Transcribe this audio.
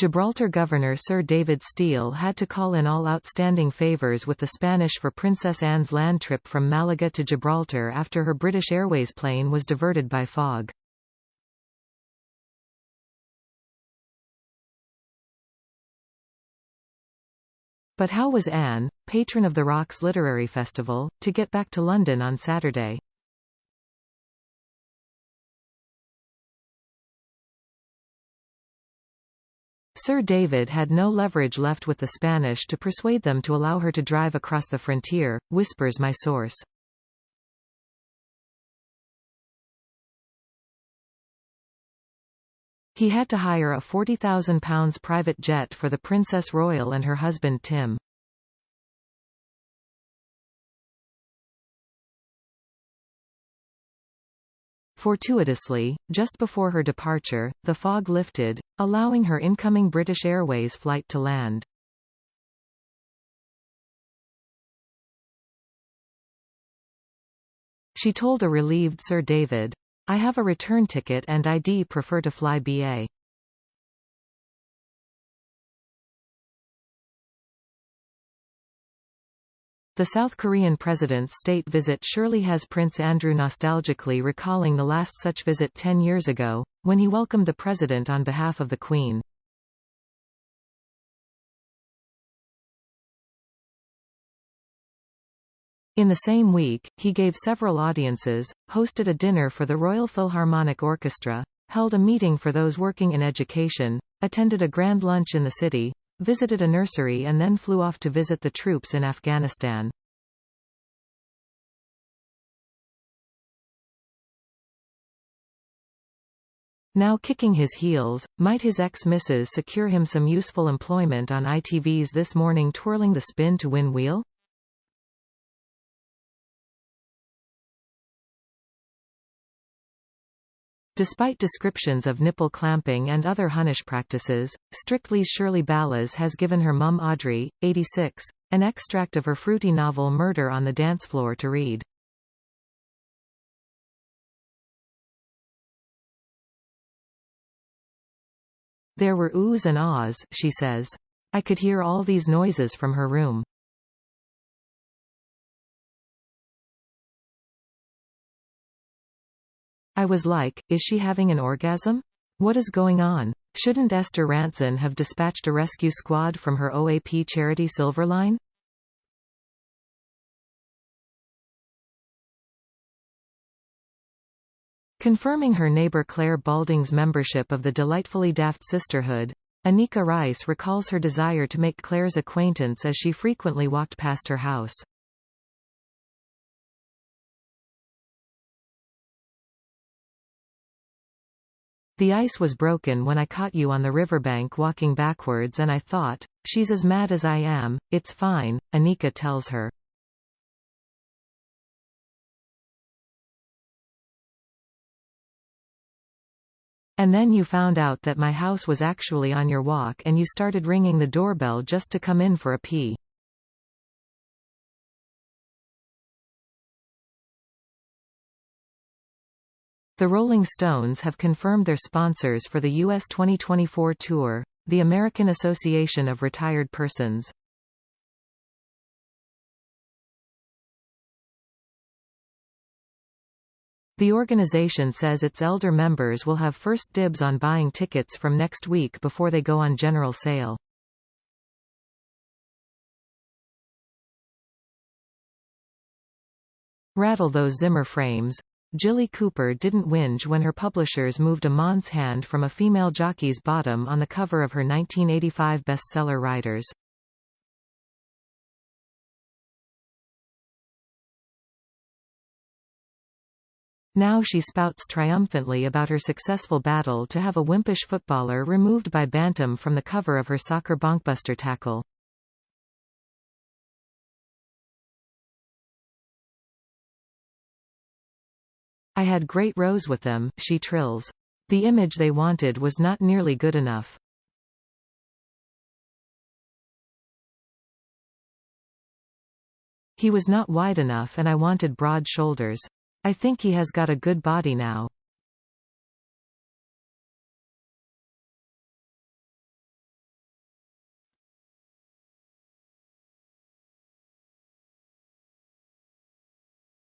Gibraltar Governor Sir David Steele had to call in all outstanding favours with the Spanish for Princess Anne's land trip from Malaga to Gibraltar after her British Airways plane was diverted by fog. But how was Anne, patron of the Rocks Literary Festival, to get back to London on Saturday? Sir David had no leverage left with the Spanish to persuade them to allow her to drive across the frontier, whispers my source. He had to hire a £40,000 private jet for the Princess Royal and her husband Tim. Fortuitously, just before her departure, the fog lifted, allowing her incoming British Airways flight to land. She told a relieved Sir David, "I have a return ticket and I'd prefer to fly BA." The South Korean president's state visit surely has Prince Andrew nostalgically recalling the last such visit 10 years ago, when he welcomed the president on behalf of the Queen. In the same week, he gave several audiences, hosted a dinner for the Royal Philharmonic Orchestra, held a meeting for those working in education, attended a grand lunch in the city, visited a nursery and then flew off to visit the troops in Afghanistan. Now kicking his heels, might his ex-missus secure him some useful employment on ITV's This Morning twirling the spin to win wheel? Despite descriptions of nipple clamping and other Hunnish practices, Strictly's Shirley Ballas has given her mum Audrey, 86, an extract of her fruity novel Murder on the Dance Floor to read. There were oohs and ahs, she says. I could hear all these noises from her room. I was like, is she having an orgasm? What is going on? Shouldn't Esther Rantzen have dispatched a rescue squad from her OAP charity Silverline? Confirming her neighbor Clare Balding's membership of the delightfully daft sisterhood, Anika Rice recalls her desire to make Clare's acquaintance as she frequently walked past her house. The ice was broken when I caught you on the riverbank walking backwards and I thought, she's as mad as I am, it's fine, Anika tells her. And then you found out that my house was actually on your walk and you started ringing the doorbell just to come in for a pee. The Rolling Stones have confirmed their sponsors for the U.S. 2024 tour, the American Association of Retired Persons. The organization says its elder members will have first dibs on buying tickets from next week before they go on general sale. Rattle those Zimmer frames. Jilly Cooper didn't whinge when her publishers moved a man's hand from a female jockey's bottom on the cover of her 1985 bestseller Riders. Now she spouts triumphantly about her successful battle to have a wimpish footballer removed by Bantam from the cover of her soccer bonkbuster tackle. I had great rows with them, she trills. The image they wanted was not nearly good enough. He was not wide enough and I wanted broad shoulders. I think he has got a good body now.